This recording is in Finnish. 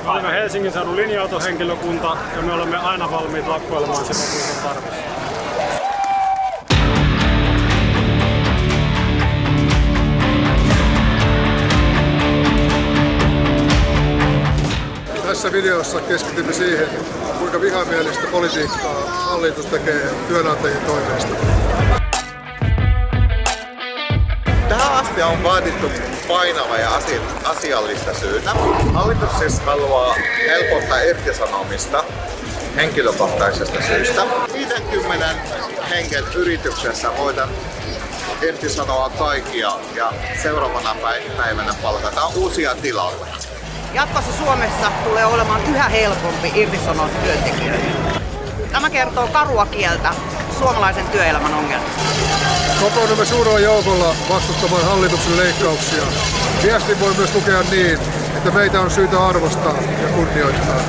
Olemme Helsingin seudun linja-autohenkilökunta ja me olemme aina valmiit lakkoilemaan silloin, kun se on tarvitsee. Tässä videossa keskitymme siihen, kuinka vihamielistä politiikkaa hallitus tekee työnantajien toimesta. Tähän asti on vaadittu painava ja asiallista syytä. Hallitus siis haluaa helpottaa irtisanomista henkilökohtaisesta syystä. 50 hengen yrityksessä voidaan irtisanoa kaikkia ja seuraavana päivänä palkataan uusia tilalle. Jatkossa Suomessa tulee olemaan yhä helpompi irtisanoa työntekijöitä. Tämä kertoo karua kieltä suomalaisen työelämän ongelmista. Kokoonnumme suurella joukolla vastustamaan hallituksen leikkauksia. Viestin voi myös lukea niin, että meitä on syytä arvostaa ja kunnioittaa.